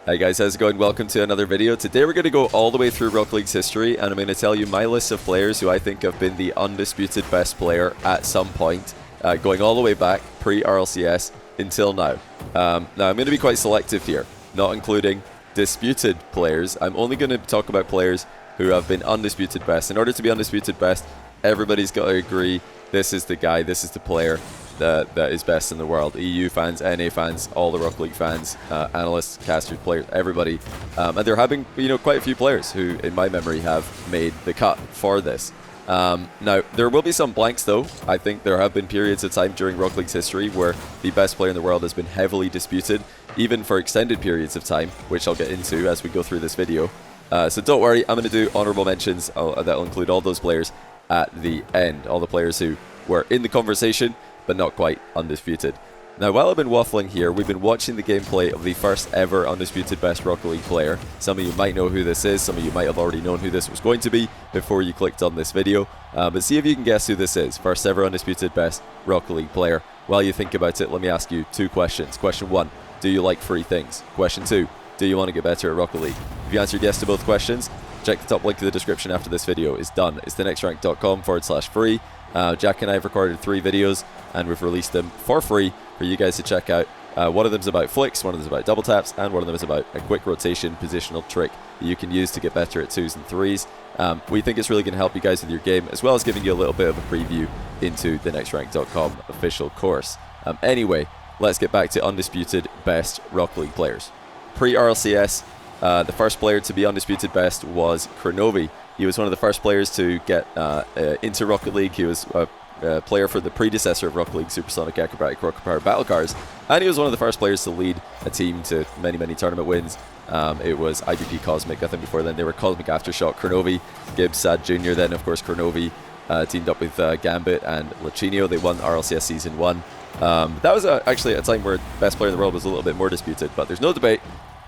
Hi guys, how's it going? Welcome to another video. Today we're going to go all the way through Rocket League's history, and I'm going to tell you my list of players who I think have been the undisputed best player at some point, going all the way back, pre-RLCS, until now. Now I'm going to be quite selective here, not including disputed players. I'm only going to talk about players who have been undisputed best. In order to be undisputed best, everybody's got to agree this is the guy, this is the player that is best in the world. EU fans, NA fans, all the Rocket League fans, analysts, casters, players, everybody. And there have been, quite a few players who, in my memory, have made the cut for this. Now, there will be some blanks though. I think there have been periods of time during Rocket League's history where the best player in the world has been heavily disputed, even for extended periods of time, which I'll get into as we go through this video. So don't worry, I'm going to do honourable mentions. That'll include all those players at the end, all the players who were in the conversation but not quite undisputed. Now, while I've been waffling here, we've been watching the gameplay of the first ever undisputed best Rocket League player. Some of you might know who this is, some of you might have already known who this was going to be before you clicked on this video, but see if you can guess who this is. First ever undisputed best Rocket League player. While you think about it, let me ask you two questions. Question 1, do you like free things? Question 2, do you want to get better at Rocket League? If you answered yes to both questions, check the top link in the description after this video is done. It's thenextrank.com/free. Jack and I have recorded 3 videos and we've released them for free for you guys to check out. One of them is about flicks, one of them is about double taps, and one of them is about a quick rotation positional trick that you can use to get better at 2s and 3s. We think it's really going to help you guys with your game, as well as giving you a little bit of a preview into the nextrank.com official course. Anyway, let's get back to undisputed best Rocket League players. Pre-RLCS, the first player to be undisputed best was Kronovi. He was one of the first players to get into Rocket League. He was a player for the predecessor of Rocket League, Supersonic Acrobatic Rocket Power Battle Cars, and he was one of the first players to lead a team to many, many tournament wins. It was IBP Cosmic, I think before then they were Cosmic Aftershock, Kronovi, Gibbs, Sad Jr., then of course Kronovi teamed up with Gambit and Lachinio. They won RLCS Season 1. That was actually a time where best player in the world was a little bit more disputed, but there's no debate.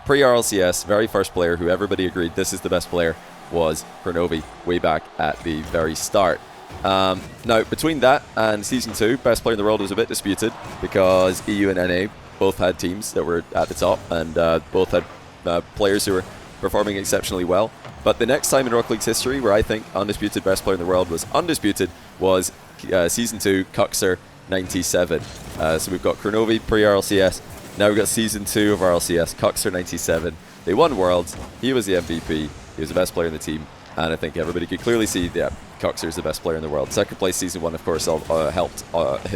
Pre-RLCS, very first player who everybody agreed this is the best player was Kronovi, way back at the very start. Now, between that and Season 2, best player in the world was a bit disputed because EU and NA both had teams that were at the top and both had players who were performing exceptionally well. But the next time in Rocket League's history where I think undisputed best player in the world was undisputed was Season 2, Cuxer 97. So we've got Kronovi, pre-RLCS. Now we've got Season 2 of RLCS, Cuxer 97. They won Worlds, he was the MVP, he was the best player in the team, and I think everybody could clearly see that Cuxer is the best player in the world. Second place Season 1, of course, helped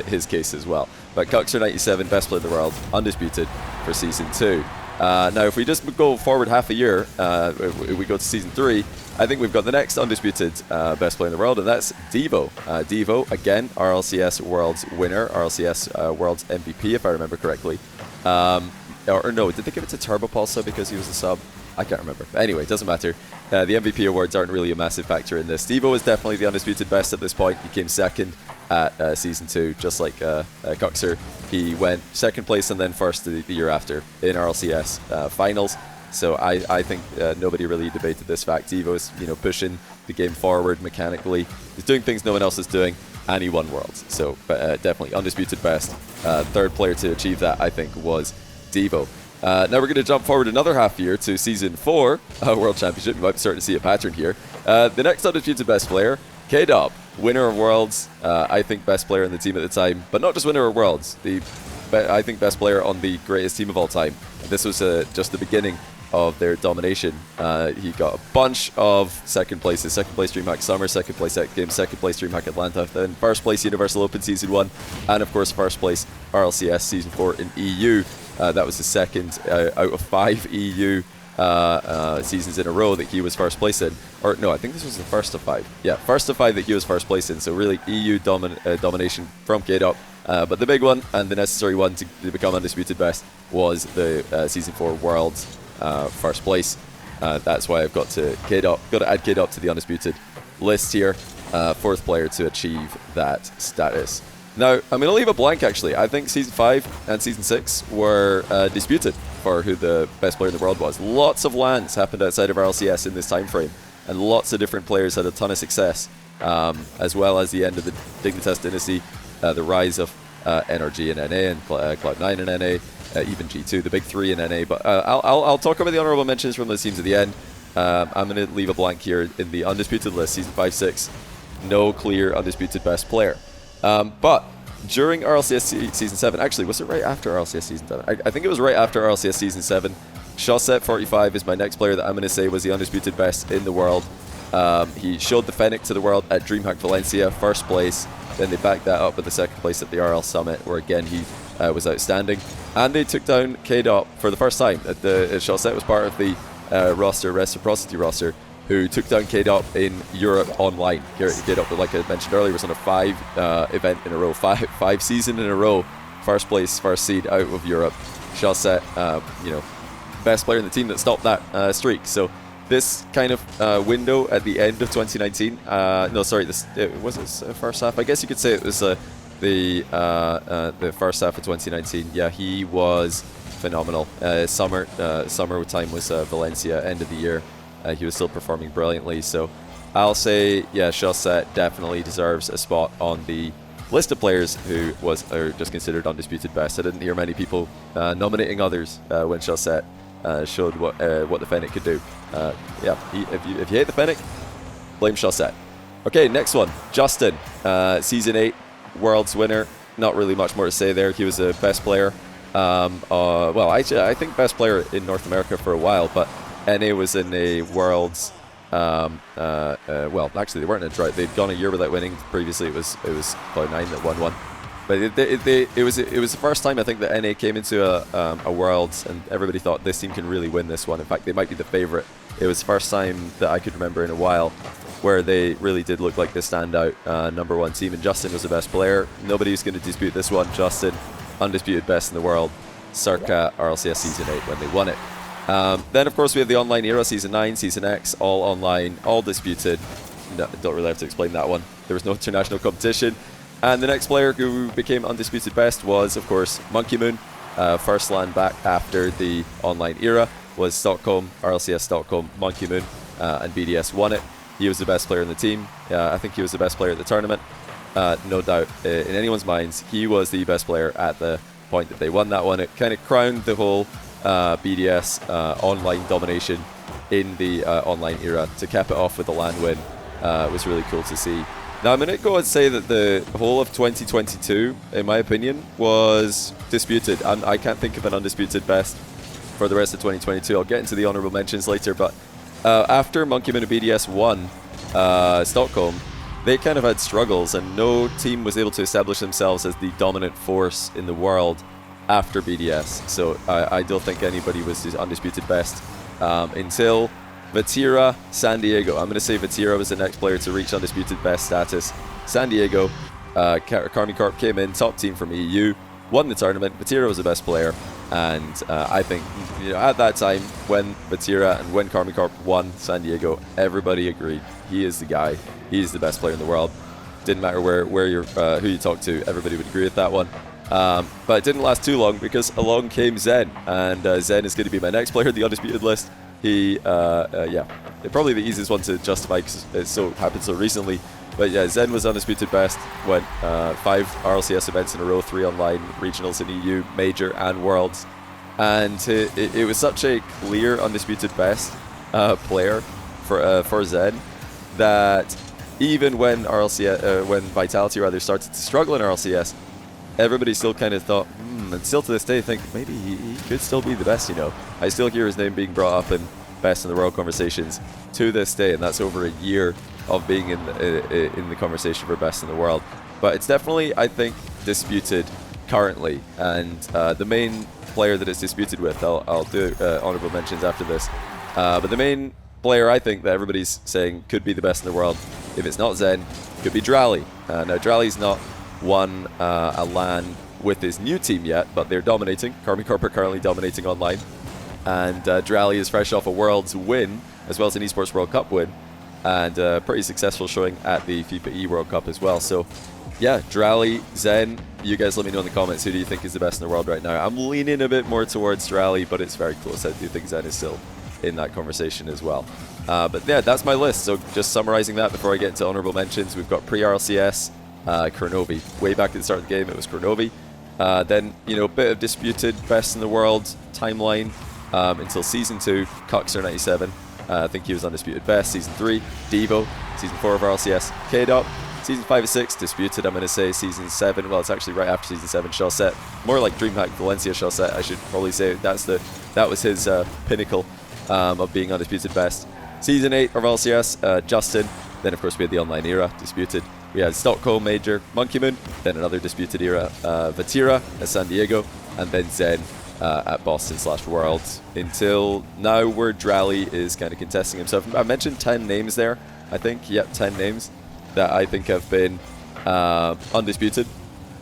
his case as well. But Cuxer 97, best player in the world, undisputed for Season 2. Now, if we just go forward half a year, we go to Season 3, I think we've got the next undisputed best player in the world, and that's Devo. Devo, again, RLCS Worlds winner, RLCS Worlds MVP, if I remember correctly. Or no, did they give it to Turbo Pulsar because he was a sub? I can't remember. But anyway, it doesn't matter. The MVP awards aren't really a massive factor in this. Devo is definitely the undisputed best at this point. He came second at Season 2, just like Cuxer. He went second place and then first the year after in RLCS finals. So I think nobody really debated this fact. Devo is pushing the game forward mechanically. He's doing things no one else is doing, and he won Worlds. So definitely undisputed best. Third player to achieve that, I think, was Devo. Now we're going to jump forward another half year to Season 4 World Championship. You might be starting to see a pattern here. The next undisputed best player, K-Dub, winner of Worlds. I think best player in the team at the time, but not just winner of Worlds. I think best player on the greatest team of all time. This was just the beginning of their domination. He got a bunch of second places. Second place DreamHack Summer, second place X Games, second place DreamHack Atlanta, then first place Universal Open Season 1, and of course first place RLCS Season 4 in EU. That was the second out of 5 EU seasons in a row that he was first place in. Or no, I think this was the first of 5. Yeah, first of 5 that he was first place in. So really EU domination from K-Dub. But the big one and the necessary one to become undisputed best was the Season 4 Worlds first place. That's why I've got to add K-Dub to the undisputed list here. Fourth player to achieve that status. Now, I'm going to leave a blank actually. I think Season 5 and Season 6 were disputed for who the best player in the world was. Lots of LANs happened outside of RLCS in this time frame, and lots of different players had a ton of success, as well as the end of the Dignitas Dynasty, the rise of NRG in NA and Cloud9 in NA, even G2, the big three in NA. But I'll talk about the honourable mentions from those teams at the end. I'm going to leave a blank here in the undisputed list, Season 5-6. No clear undisputed best player. But during RLCS Season 7, actually, was it right after RLCS Season 7? I think it was right after RLCS Season 7. Shawset45 is my next player that I'm going to say was the undisputed best in the world. He showed the Fennec to the world at DreamHack Valencia, first place. Then they backed that up with the second place at the RL Summit, where again he was outstanding. And they took down KDOP for the first time. Shawset was part of the reciprocity roster, who took down KDOP in Europe online. KDOP, like I mentioned earlier, was on a 5 event in a row, five season in a row, first place, first seed out of Europe. Shawset, you know, best player in the team that stopped that streak. So this kind of window at the end of 2019, no, sorry, it was his first half. I guess you could say it was the first half of 2019. Yeah, he was phenomenal. Summer time was Valencia, end of the year. He was still performing brilliantly. So I'll say, yeah, Shawset definitely deserves a spot on the list of players who are just considered undisputed best. I didn't hear many people nominating others when Shawset showed what the Fennec could do. Yeah, if you hate the Fennec, blame Shawset. Okay, next one, Justin, Season 8 Worlds winner. Not really much more to say there. He was a best player. Well, actually, I think best player in North America for a while, but NA was in a Worlds. Well, actually, they weren't in a drought. They'd gone a year without winning. Previously, it was Cloud9 that won one. But it was the first time I think that NA came into a Worlds, and everybody thought this team can really win this one. In fact, they might be the favorite. It was the first time that I could remember in a while where they really did look like the standout #1 team, and Justin was the best player. Nobody's going to dispute this one. Justin, undisputed best in the world, circa RLCS Season 8 when they won it. Then, of course, we have the online era, Season 9, Season X, all online, all disputed. No, don't really have to explain that one. There was no international competition. And the next player who became undisputed best was, of course, Monkey Moon. First land back after the online era was Stockholm, RLCS Stockholm, Monkey Moon, and BDS won it. He was the best player in the team. I think he was the best player at the tournament. No doubt in anyone's minds, he was the best player at the point that they won that one. It kind of crowned the whole BDS online domination in the online era. To cap it off with a LAN win was really cool to see. Now I'm going to go and say that the whole of 2022, in my opinion, was disputed. I can't think of an undisputed best for the rest of 2022. I'll get into the honourable mentions later, but after Monkey Moon and BDS won Stockholm, they kind of had struggles, and no team was able to establish themselves as the dominant force in the world after BDS. So I don't think anybody was the undisputed best until Vatira, San Diego. I'm going to say Vatira was the next player to reach undisputed best status. San Diego, Karmi Corp came in, top team from EU, won the tournament. Vatira was the best player, and I think, you know, at that time when Vatira and when Karmi Corp won San Diego, everybody agreed he is the guy. He is the best player in the world. Didn't matter where you're, who you talk to, everybody would agree with that one. But it didn't last too long, because along came Zen, and Zen is going to be my next player on the undisputed list. He, yeah, probably the easiest one to justify because it so happened so recently. But yeah, Zen was undisputed best, went 5 RLCS events in a row, 3 online, regionals in EU, major and worlds. And it was such a clear undisputed best player for Zen that even when when Vitality rather started to struggle in RLCS, everybody still kind of thought, and still to this day think maybe he could still be the best, you know. I still hear his name being brought up in best in the world conversations to this day, and that's over a year of being in the conversation for best in the world. But it's definitely, I think, disputed currently, and the main player that it's disputed with, I'll do honourable mentions after this, but the main player I think that everybody's saying could be the best in the world, if it's not Zen, could be Drally. Now Drally's not won a LAN with his new team yet, but they're dominating. Karmi Corp are currently dominating online, and Drally is fresh off a Worlds win as well as an Esports World Cup win, and pretty successful showing at the FIFA E World Cup as well. So yeah, Drally, Zen, you guys let me know in the comments, who do you think is the best in the world right now? I'm leaning a bit more towards Drally, but it's very close. I do think Zen is still in that conversation as well. But yeah, that's my list. So just summarizing that before I get into honorable mentions, we've got pre-RLCS, Kronovi. Way back at the start of the game, it was Kronovi. Then, you know, a bit of disputed best in the world timeline until Season 2, Cuxer 97. I think he was undisputed best. Season 3, Devo. Season 4 of RLCS, K-Dot. Season 5 and 6, disputed, I'm going to say. Season 7, well, it's actually right after Season 7, Chaussette. More like DreamHack Valencia Chaussette, I should probably say. That was his pinnacle of being undisputed best. Season 8 of RLCS, Justin. Then, of course, we had the online era, disputed. We had Stockholm Major, Monkey Moon. Then another disputed era, Vatira at San Diego. And then Zen at Boston/Worlds. Until now, where Drally is kind of contesting himself. I mentioned 10 names there, I think. Yep, 10 names that I think have been undisputed.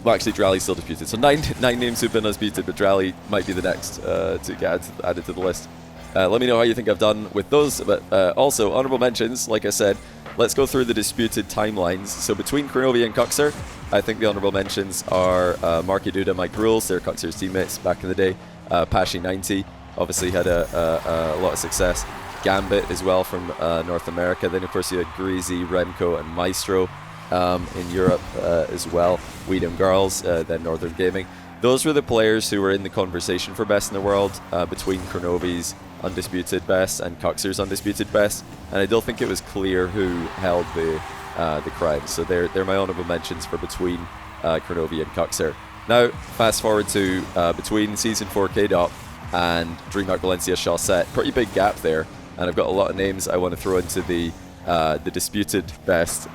Well, actually, Drally's still disputed. So nine names who've been undisputed, but Drally might be the next to get added to the list. Let me know how you think I've done with those. But also, honourable mentions, like I said, let's go through the disputed timelines. So between Kronovi and Cuxer, I think the honourable mentions are Marky Duda, Mike Rules. They're Cuxer's teammates back in the day. Pashi90 obviously had a lot of success. Gambit as well from North America. Then, of course, you had Greasy, Remco, and Maestro in Europe as well. Weedham Girls, then Northern Gaming. Those were the players who were in the conversation for best in the world between Kronovi's undisputed best and Cuxer's undisputed best. And I don't think it was clear who held the crown. So they're my honourable mentions for between Kronovi and Cuxer. Now, fast forward to between Season 4 K-Dot and DreamHack Valencia Chaussette. Pretty big gap there. And I've got a lot of names I want to throw into the disputed best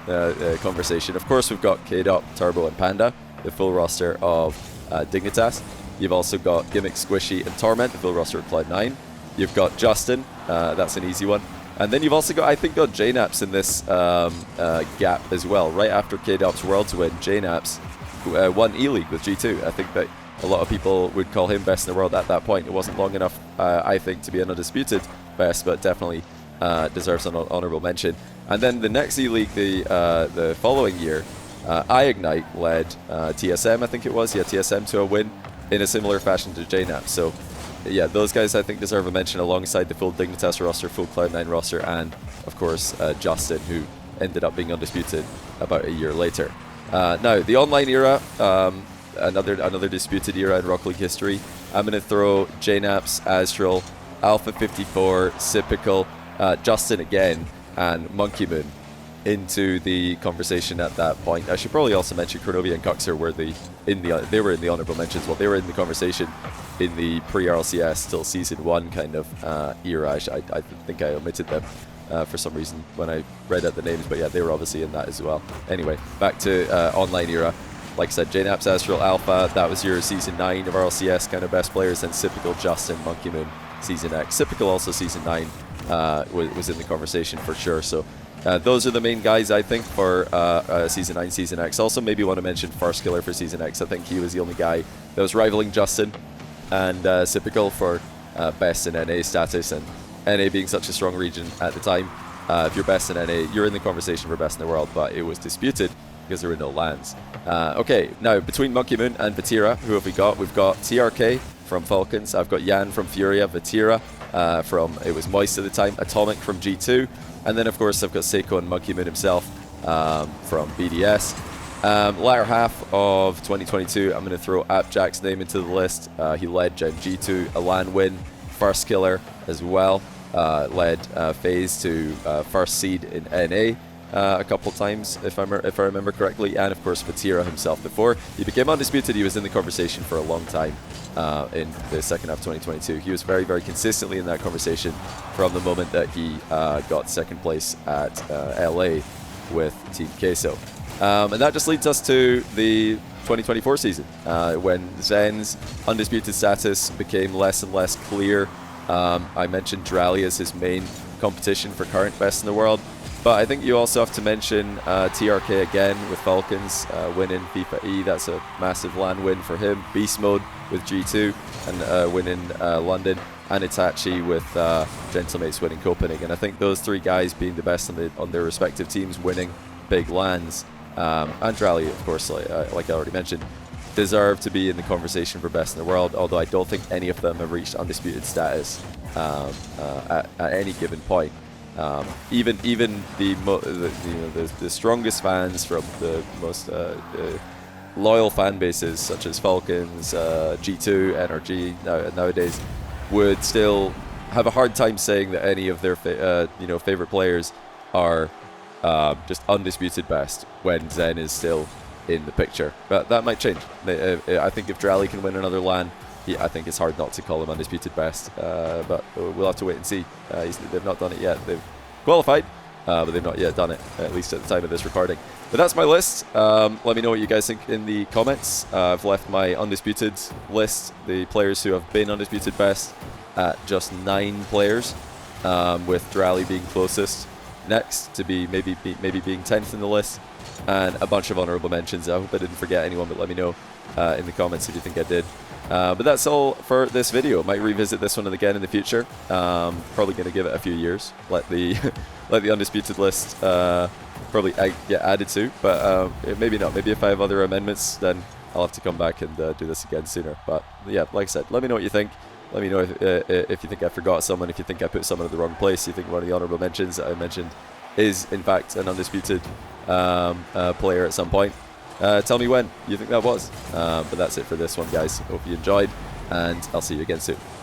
conversation. Of course, we've got K-Dot, Turbo, and Panda, the full roster of Dignitas. You've also got Gimmick, Squishy, and Torment, the full roster of Cloud9. You've got Justin, that's an easy one. And then you've also got, I think, got JNaps in this gap as well. Right after K-Dot's Worlds win, JNaps won E-League with G2. I think that a lot of people would call him best in the world at that point. It wasn't long enough, I think, to be an undisputed best, but definitely deserves an honourable mention. And then the next E-League, the following year, iignite led TSM, I think it was, TSM to a win in a similar fashion to JNaps. So yeah, those guys I think deserve a mention alongside the full Dignitas roster, full Cloud9 roster, and of course Justin, who ended up being undisputed about a year later. Now, the online era, another disputed era in Rocket League history. I'm going to throw JNaps, Astral, Alpha 54, Sipical, Justin again, and Monkey Moon into the conversation at that point. I should probably also mention Kronovi and Cuxer were they were in the honourable mentions. Well, they were in the conversation in the pre-RLCS till Season 1 kind of era. I think I omitted them for some reason when I read out the names, but yeah, they were obviously in that as well. Anyway, back to online era. Like I said, JNaps, Astral, Alpha, that was your Season 9 of RLCS kind of best players. Then Sipical, Justin, Monkey Moon, Season X. Sipical also Season 9 was in the conversation for sure. So those are the main guys, I think, for Season 9, Season X. Also maybe want to mention First Killer for Season X. I think he was the only guy that was rivaling Justin and Sipical for best in NA status, and NA being such a strong region at the time. If you're best in NA, you're in the conversation for best in the world, but it was disputed because there were no lands. Okay, now between Monkey Moon and Vatira, who have we got? We've got TRK from Falcons. I've got Yan from Furia, Vatira from, it was Moist at the time, Atomic from G2, and then of course I've got Seiko and Monkey Moon himself from BDS. Latter half of 2022, I'm going to throw Appjack's name into the list. He led Gen G2, a LAN win, First Killer as well, led FaZe to first seed in NA. A couple times, if I remember correctly, and of course Vatira himself. Before he became undisputed, he was in the conversation for a long time in the second half of 2022. He was very, very consistently in that conversation from the moment that he got second place at LA with Team Queso. And that just leads us to the 2024 season, when Zen's undisputed status became less and less clear. I mentioned Drally as his main competition for current best in the world. But I think you also have to mention TRK again with Falcons winning FIFA E. That's a massive LAN win for him. Beast Mode with G2 and winning London. And Itachi with Gentlemates winning Copenhagen. I think those three guys being the best on their respective teams, winning big LANs. And Rally, of course, like I already mentioned, deserve to be in the conversation for best in the world, although I don't think any of them have reached undisputed status at any given point. Even the strongest fans from the most loyal fan bases, such as Falcons, G2, NRG nowadays, would still have a hard time saying that any of their favorite players are just undisputed best when Zen is still in the picture. But that might change. I think if Drally can win another LAN, I think it's hard not to call him undisputed best. But we'll have to wait and see. They've not done it yet. They've qualified, but they've not yet done it, at least at the time of this recording. But that's my list. Let me know what you guys think in the comments. I've left my undisputed list, the players who have been undisputed best, at just 9 players, with Drally being closest next to be maybe being 10th in the list, and a bunch of honourable mentions. I hope I didn't forget anyone, but let me know in the comments if you think I did. But that's all for this video. Might revisit this one again in the future. Probably going to give it a few years. Let the undisputed list probably get added to, but maybe not. Maybe if I have other amendments, then I'll have to come back and do this again sooner. But yeah, like I said, let me know what you think. Let me know if you think I forgot someone, if you think I put someone in the wrong place, you think one of the honourable mentions that I mentioned is in fact an undisputed player at some point. Tell me when you think that was. But that's it for this one, guys. Hope you enjoyed, and I'll see you again soon.